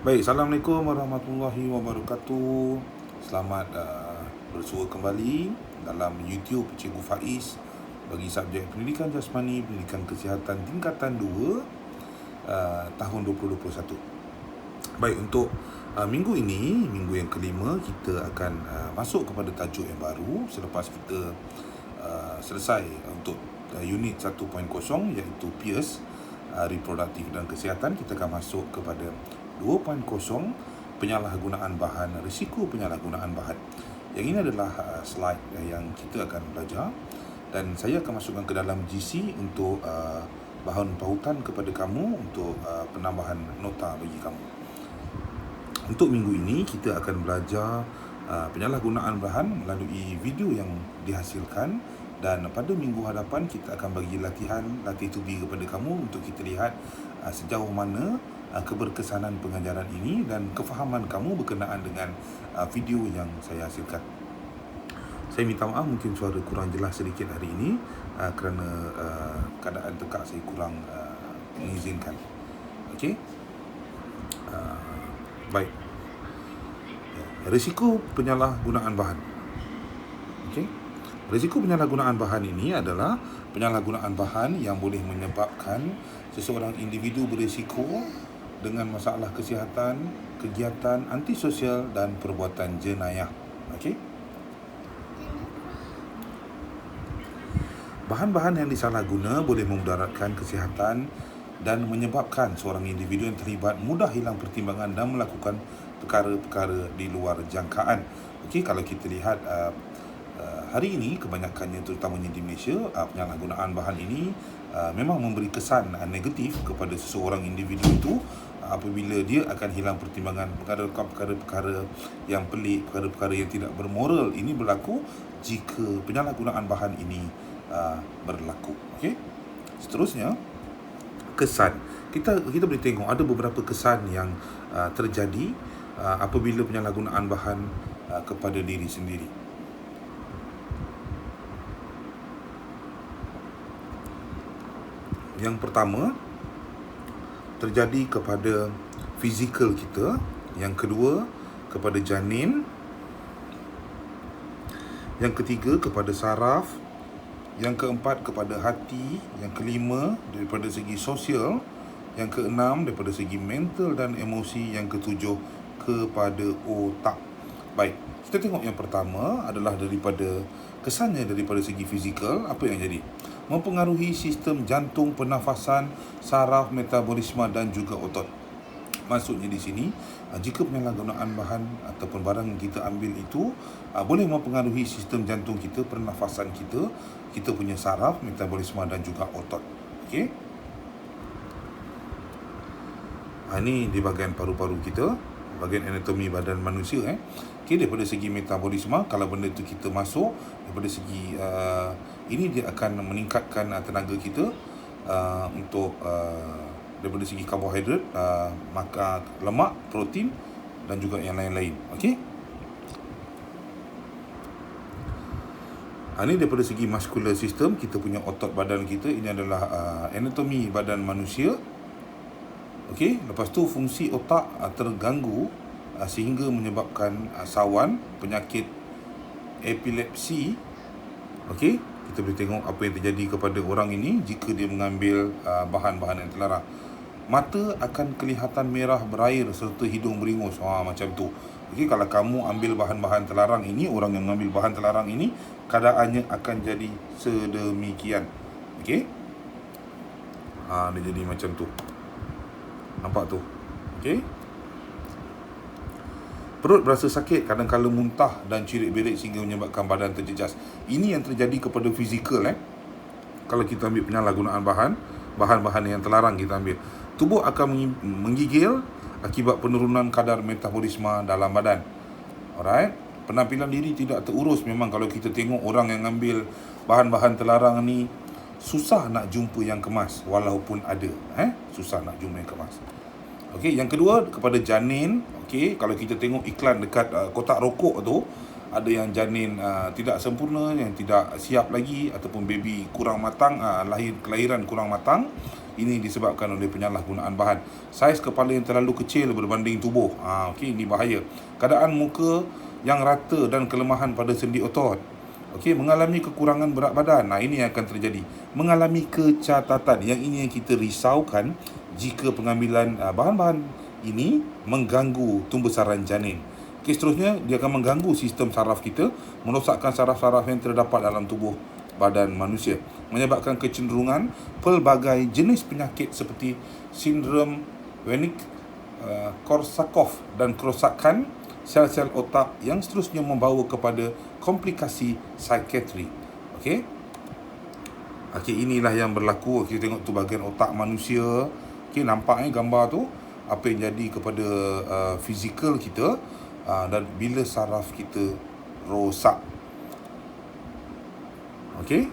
Baik, Assalamualaikum warahmatullahi wabarakatuh. Selamat bersua kembali dalam YouTube Cikgu Faiz bagi subjek Pendidikan Jasmani, Pendidikan Kesihatan tingkatan 2 tahun 2021. Baik, untuk minggu ini, minggu yang kelima, kita akan masuk kepada tajuk yang baru selepas kita selesai untuk unit 1.0 iaitu PIRS, reproduktif dan kesihatan. Kita akan masuk kepada 2.0, penyalahgunaan bahan, risiko penyalahgunaan bahan. Yang ini adalah slide yang kita akan belajar, dan saya akan masukkan ke dalam GC untuk bahan pautan kepada kamu untuk penambahan nota bagi kamu. Untuk minggu ini kita akan belajar penyalahgunaan bahan melalui video yang dihasilkan, dan pada minggu hadapan kita akan bagi latih tubi kepada kamu untuk kita lihat sejauh mana keberkesanan pengajaran ini dan kefahaman kamu berkenaan dengan video yang saya hasilkan. Saya minta maaf mungkin suara kurang jelas sedikit hari ini kerana keadaan tekak saya kurang mengizinkan. Okey. Baik. Risiko penyalahgunaan bahan. Okey. Risiko penyalahgunaan bahan ini adalah penyalahgunaan bahan yang boleh menyebabkan seseorang individu berisiko dengan masalah kesihatan, kegiatan antisosial dan perbuatan jenayah. Okey. Bahan-bahan yang disalahguna boleh memudaratkan kesihatan dan menyebabkan seorang individu yang terlibat mudah hilang pertimbangan dan melakukan perkara-perkara di luar jangkaan. Okey, kalau kita lihat hari ini kebanyakannya, terutamanya di Malaysia, penyalahgunaan bahan ini memang memberi kesan negatif kepada seseorang individu itu apabila dia akan hilang pertimbangan. Perkara-perkara yang pelik, perkara-perkara yang tidak bermoral ini berlaku jika penyalahgunaan bahan ini berlaku. Okey. Seterusnya, kesan. Kita boleh tengok ada beberapa kesan yang terjadi apabila penyalahgunaan bahan kepada diri sendiri. Yang pertama, terjadi kepada fizikal kita. Yang kedua, kepada janin. Yang ketiga, kepada saraf. Yang keempat, kepada hati. Yang kelima, daripada segi sosial. Yang keenam, daripada segi mental dan emosi. Yang ketujuh, kepada otak. Baik, kita tengok yang pertama adalah daripada kesannya daripada segi fizikal. Apa yang jadi? Mempengaruhi sistem jantung, pernafasan, saraf, metabolisme dan juga otot. Maksudnya di sini, jika penyalahgunaan bahan ataupun barang yang kita ambil itu boleh mempengaruhi sistem jantung kita, pernafasan kita, kita punya saraf, metabolisme dan juga otot. Okey. Ini di bahagian paru-paru kita, bahagian anatomi badan manusia. Okey, daripada segi metabolisme, kalau benda itu kita masuk, daripada segi ini dia akan meningkatkan tenaga kita untuk daripada segi karbohidrat, maka lemak, protein dan juga yang lain-lain. Okey. Ini daripada segi muscular system, kita punya otot badan kita. Ini adalah anatomi badan manusia. Okey, lepas tu fungsi otak terganggu sehingga menyebabkan sawan, penyakit epilepsi. Okey, kita boleh tengok apa yang terjadi kepada orang ini jika dia mengambil bahan-bahan yang terlarang. Mata akan kelihatan merah berair serta hidung beringus. Macam tu. Okey, kalau kamu ambil bahan-bahan terlarang ini, orang yang mengambil bahan terlarang ini, keadaannya akan jadi sedemikian. Okey. Dia jadi macam tu. Nampak tu? Okey. Perut berasa sakit, kadang-kadang muntah dan cirit-berit sehingga menyebabkan badan terjejas. Ini yang terjadi kepada fizikal. Kalau kita ambil penyalahgunaan bahan-bahan yang terlarang kita ambil, tubuh akan menggigil akibat penurunan kadar metabolisme dalam badan. Alright. Penampilan diri tidak terurus. Memang kalau kita tengok orang yang ambil bahan-bahan terlarang ni, susah nak jumpa yang kemas. Walaupun ada, susah nak jumpa yang kemas. Okey, yang kedua, kepada janin. Okey, kalau kita tengok iklan dekat kotak rokok tu, ada yang janin tidak sempurna, yang tidak siap lagi, ataupun baby kurang matang, kelahiran kurang matang. Ini disebabkan oleh penyalahgunaan bahan. Saiz kepala yang terlalu kecil berbanding tubuh. Okey, ini bahaya. Keadaan muka yang rata dan kelemahan pada sendi otot. Okey, mengalami kekurangan berat badan. Ini yang akan terjadi. Mengalami kecacatan. Yang ini yang kita risaukan jika pengambilan bahan-bahan ini mengganggu tumbesaran janin. Okey, seterusnya dia akan mengganggu sistem saraf kita, merosakkan saraf-saraf yang terdapat dalam tubuh badan manusia, menyebabkan kecenderungan pelbagai jenis penyakit seperti sindrom Wernicke, Korsakoff dan kerosakan sel-sel otak yang seterusnya membawa kepada komplikasi psikiatri. Okey. Inilah yang berlaku. Kita tengok tu bahagian otak manusia. Okey, nampak gambar tu apa yang jadi kepada fizikal kita dan bila saraf kita rosak. Okey.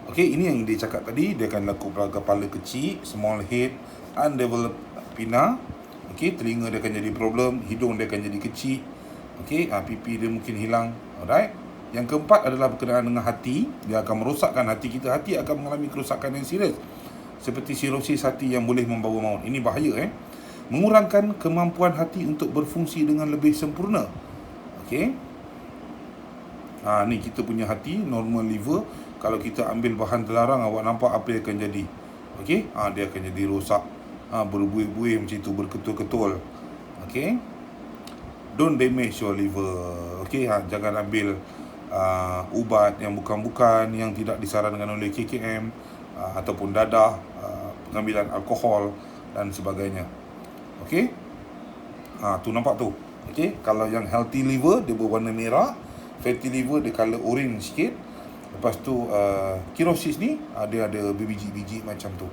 Okey, ini yang dia cakap tadi. Dia akan laku kepala kecil, small head, undeveloped pinna. Okey, telinga dia akan jadi problem, hidung dia akan jadi kecil. Okey, pipi dia mungkin hilang. Alright. Yang keempat adalah berkenaan dengan hati. Dia akan merosakkan hati kita. Hati akan mengalami kerosakan yang serius, seperti sirosis hati yang boleh membawa maut. Ini bahaya. Mengurangkan kemampuan hati untuk berfungsi dengan lebih sempurna. Okey. Ni kita punya hati, normal liver. Kalau kita ambil bahan terlarang, awak nampak apa yang akan jadi. Okey, dia akan jadi rosak. Berbuih-buih macam itu, berketul-ketul. Okey. Don't damage your liver. Okey, jangan ambil ubat yang bukan-bukan, yang tidak disarankan oleh KKM, ataupun dadah, pengambilan alkohol dan sebagainya. Okey. Tu nampak tu. Okey, kalau yang healthy liver dia berwarna merah, fatty liver dia color orange sikit. Lepas tu cirrhosis ni dia ada biji-biji macam tu.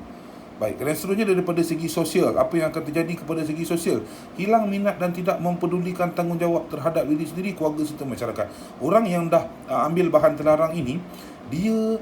Baik, dan seterusnya daripada segi sosial, apa yang akan terjadi kepada segi sosial? Hilang minat dan tidak mempedulikan tanggungjawab terhadap diri sendiri, keluarga serta masyarakat. Orang yang dah ambil bahan terlarang ini, dia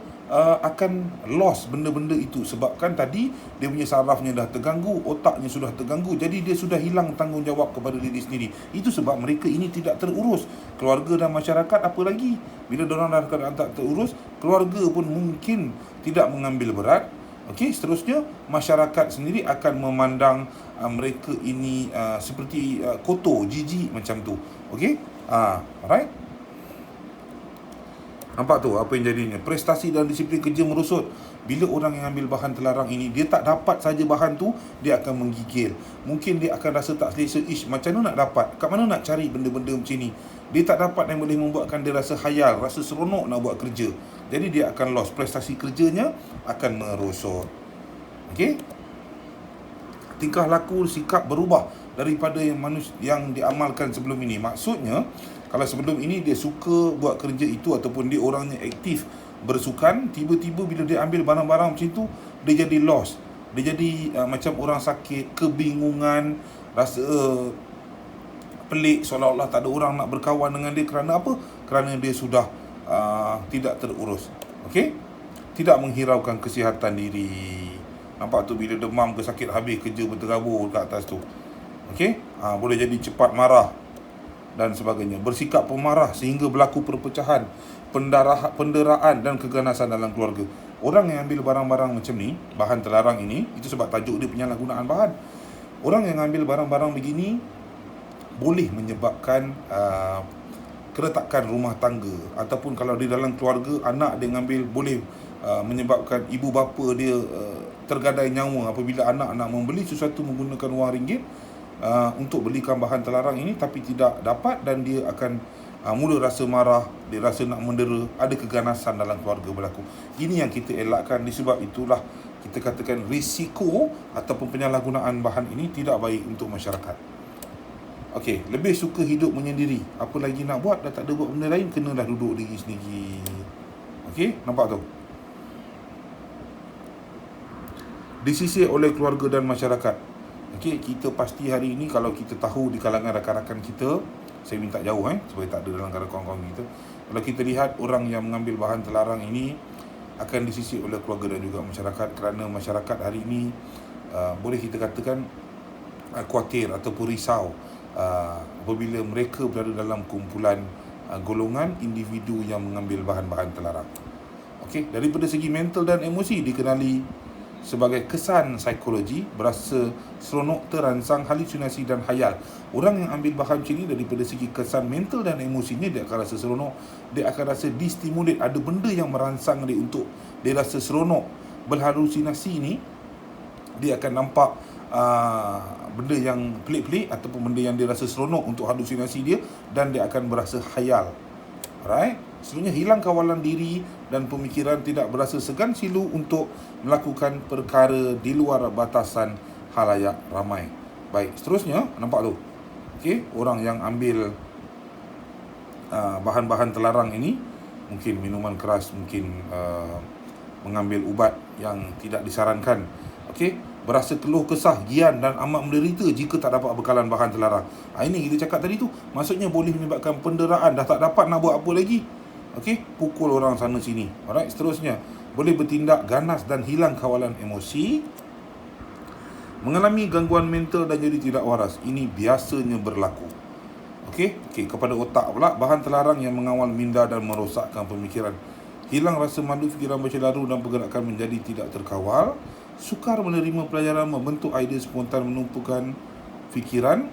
akan lost benda-benda itu. Sebab kan tadi dia punya sarafnya dah terganggu, otaknya sudah terganggu, jadi dia sudah hilang tanggungjawab kepada diri sendiri. Itu sebab mereka ini tidak terurus. Keluarga dan masyarakat apa lagi? Bila diorang dah tak terurus, keluarga pun mungkin tidak mengambil berat. Okey, seterusnya masyarakat sendiri akan memandang mereka ini seperti kotor, jijik macam tu. Okey? Alright? Nampak tu apa yang jadinya. Prestasi dan disiplin kerja merosot. Bila orang yang ambil bahan terlarang ini, dia tak dapat saja bahan tu, dia akan menggigil. Mungkin dia akan rasa tak selesa. Macam mana nak dapat? Kat mana nak cari benda-benda macam ni? Dia tak dapat yang boleh membuatkan dia rasa khayal, rasa seronok nak buat kerja. Jadi dia akan lost. Prestasi kerjanya akan merosot. Okey? Tingkah laku, sikap berubah daripada yang diamalkan sebelum ini. Maksudnya, kalau sebelum ini dia suka buat kerja itu, ataupun dia orangnya aktif bersukan, tiba-tiba bila dia ambil barang-barang macam tu, dia jadi lost. Dia jadi macam orang sakit, kebingungan, rasa pelik, seolah-olah tak ada orang nak berkawan dengan dia. Kerana apa? Kerana dia sudah tidak terurus. Okey? Tidak menghiraukan kesihatan diri. Nampak tu, bila demam ke sakit habis, kerja berterabur kat atas tu. Okey? Boleh jadi cepat marah dan sebagainya. Bersikap pemarah sehingga berlaku perpecahan, penderaan dan keganasan dalam keluarga. Orang yang ambil barang-barang macam ni, bahan terlarang ini, itu sebab tajuk dia penyalahgunaan bahan. Orang yang ambil barang-barang begini boleh menyebabkan keretakan rumah tangga, ataupun kalau di dalam keluarga anak dia ngambil, boleh menyebabkan ibu bapa dia tergadai nyawa apabila anak nak membeli sesuatu menggunakan wang ringgit untuk belikan bahan terlarang ini, tapi tidak dapat, dan dia akan mula rasa marah, dia rasa nak mendera, ada keganasan dalam keluarga berlaku. Ini yang kita elakkan. Disebab itulah kita katakan risiko ataupun penyalahgunaan bahan ini tidak baik untuk masyarakat. Okey, lebih suka hidup menyendiri. Apa lagi nak buat? Dah tak ada buat benda lain, kenalah duduk diri sendiri. Okey, nampak tu? Disisir oleh keluarga dan masyarakat. Okey, kita pasti hari ini, kalau kita tahu di kalangan rakan-rakan kita, Saya minta jauh supaya tak ada dalam kawan-kawan kita. Kalau kita lihat orang yang mengambil bahan terlarang ini akan disisip oleh keluarga dan juga masyarakat, kerana masyarakat hari ini boleh kita katakan khawatir ataupun risau apabila mereka berada dalam kumpulan golongan individu yang mengambil bahan-bahan terlarang. Okey, daripada segi mental dan emosi dikenali sebagai kesan psikologi, berasa seronok, terangsang, halusinasi dan khayal. Orang yang ambil bahan macam ni daripada segi kesan mental dan emosinya, dia akan rasa seronok, dia akan rasa distimulate, ada benda yang merangsang dia untuk dia rasa seronok. Berhalusinasi ni, dia akan nampak benda yang pelik-pelik ataupun benda yang dia rasa seronok untuk halusinasi dia, dan dia akan berasa khayal. Alright? Sebenarnya hilang kawalan diri dan pemikiran, tidak berasa segan silu untuk melakukan perkara di luar batasan khalayak ramai. Baik, seterusnya, nampak tu. Okey, orang yang ambil bahan-bahan terlarang ini, mungkin minuman keras, mungkin mengambil ubat yang tidak disarankan. Okey, berasa keluh kesah, gian dan amat menderita jika tak dapat bekalan bahan terlarang. Ini kita cakap tadi tu, maksudnya boleh menyebabkan penderaan, dah tak dapat nak buat apa lagi. Okey, pukul orang sana sini. Alright, seterusnya, boleh bertindak ganas dan hilang kawalan emosi. Mengalami gangguan mental dan jadi tidak waras. Ini biasanya berlaku. Okey, kepada otak pula, bahan terlarang yang mengawal minda dan merosakkan pemikiran. Hilang rasa malu, fikiran bercelaru dan pergerakan menjadi tidak terkawal. Sukar menerima pelajaran, membentuk idea spontan, menumpukan fikiran.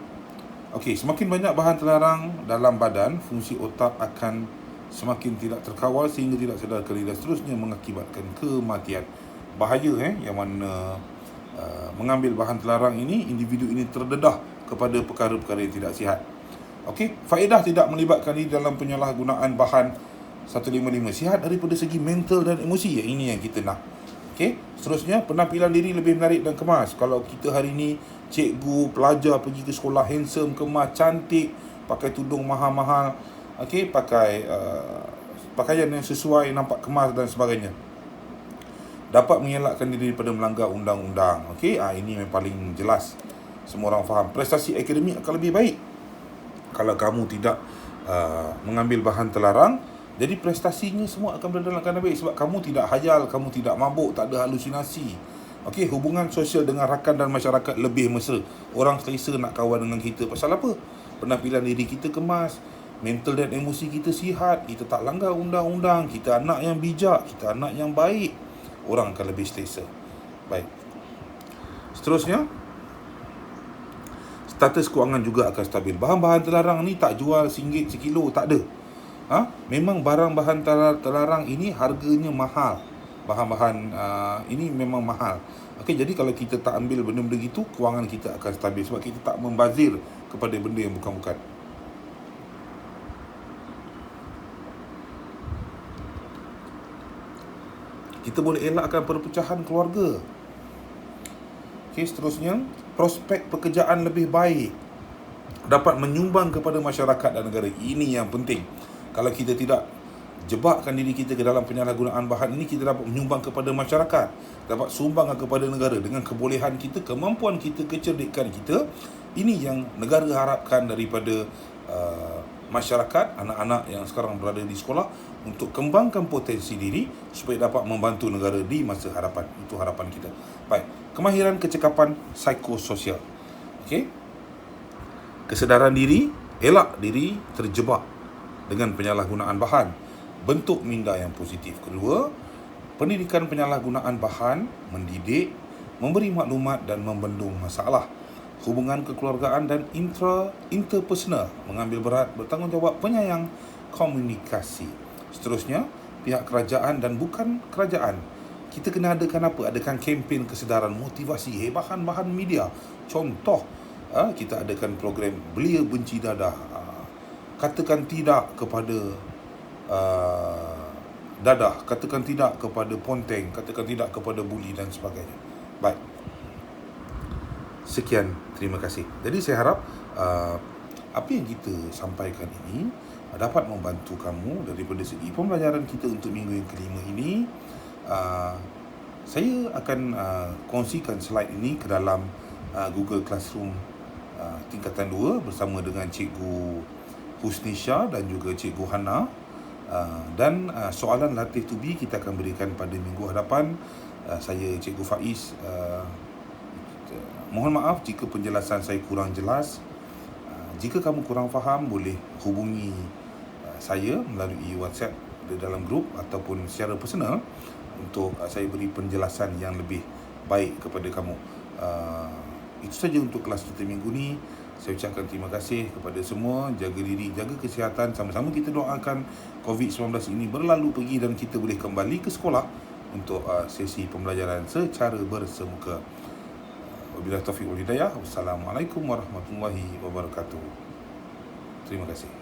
Okey, semakin banyak bahan terlarang dalam badan, fungsi otak akan semakin tidak terkawal sehingga tidak sadarkan diri, dan seterusnya mengakibatkan kematian. Bahaya yang mana mengambil bahan terlarang ini, individu ini terdedah kepada perkara-perkara yang tidak sihat. Okey, faedah tidak melibatkan diri dalam penyalahgunaan bahan 155, sihat daripada segi mental dan emosi. Ini yang kita nak. Okey, seterusnya, penampilan diri lebih menarik dan kemas. Kalau kita hari ini cikgu, pelajar pergi ke sekolah handsome, kemas, cantik, pakai tudung mahal-mahal, okey, pakai pakaian yang sesuai, nampak kemas dan sebagainya, dapat mengelakkan diri daripada melanggar undang-undang. Okey, ini yang paling jelas, semua orang faham. Prestasi akademik akan lebih baik kalau kamu tidak mengambil bahan terlarang. Jadi prestasinya semua akan berada dalam keadaan baik sebab kamu tidak hayal, kamu tidak mabuk, tak ada halusinasi. Okey, hubungan sosial dengan rakan dan masyarakat lebih mesra. Orang selesa nak kawan dengan kita. Pasal apa? Penampilan diri kita kemas, mental dan emosi kita sihat, kita tak langgar undang-undang, kita anak yang bijak, kita anak yang baik, orang akan lebih selesa. Baik, seterusnya, status kewangan juga akan stabil. Bahan-bahan terlarang ni tak jual RM1 sekilo, tak ada. Memang barang-bahan terlarang ini harganya mahal. Bahan-bahan ini memang mahal. Okey, jadi kalau kita tak ambil benda-benda gitu, kewangan kita akan stabil sebab kita tak membazir kepada benda yang bukan-bukan. Kita boleh elakkan perpecahan keluarga. Okey, seterusnya, prospek pekerjaan lebih baik, dapat menyumbang kepada masyarakat dan negara. Ini yang penting. Kalau kita tidak jebakkan diri kita ke dalam penyalahgunaan bahan ini, kita dapat menyumbang kepada masyarakat, dapat sumbang kepada negara dengan kebolehan kita, kemampuan kita, kecerdikan kita. Ini yang negara harapkan daripada masyarakat, anak-anak yang sekarang berada di sekolah, untuk kembangkan potensi diri supaya dapat membantu negara di masa hadapan. Itu harapan kita. Baik, kemahiran kecekapan psikososial. Okey, kesedaran diri, elak diri terjebak dengan penyalahgunaan bahan, bentuk minda yang positif. Kedua, pendidikan penyalahgunaan bahan, mendidik, memberi maklumat dan membendung masalah. Hubungan kekeluargaan dan interpersonal, mengambil berat, bertanggungjawab, penyayang, komunikasi. Seterusnya, pihak kerajaan dan bukan kerajaan. Kita kena adakan apa? Adakan kempen kesedaran, motivasi, bahan-bahan media. Contoh, kita adakan program Belia Benci Dadah. Katakan tidak kepada dadah, katakan tidak kepada ponteng, katakan tidak kepada buli dan sebagainya. Baik, sekian, terima kasih. Jadi saya harap apa yang kita sampaikan ini dapat membantu kamu daripada segi pembelajaran kita untuk minggu yang kelima ini. Saya akan kongsikan slide ini ke dalam Google Classroom tingkatan 2 bersama dengan Cikgu Husnisha dan juga Cikgu Hana. Dan soalan latih to be kita akan berikan pada minggu hadapan. Saya Cikgu Faiz, mohon maaf jika penjelasan saya kurang jelas. Jika kamu kurang faham, boleh hubungi saya melalui WhatsApp di dalam grup ataupun secara personal untuk saya beri penjelasan yang lebih baik kepada kamu. Itu saja untuk kelas kita minggu ni. Saya ucapkan terima kasih kepada semua. Jaga diri, jaga kesihatan. Sama-sama kita doakan COVID-19 ini berlalu pergi dan kita boleh kembali ke sekolah untuk sesi pembelajaran secara bersemuka. Wabillahi taufiq wal hidayah. Wassalamualaikum warahmatullahi wabarakatuh. Terima kasih.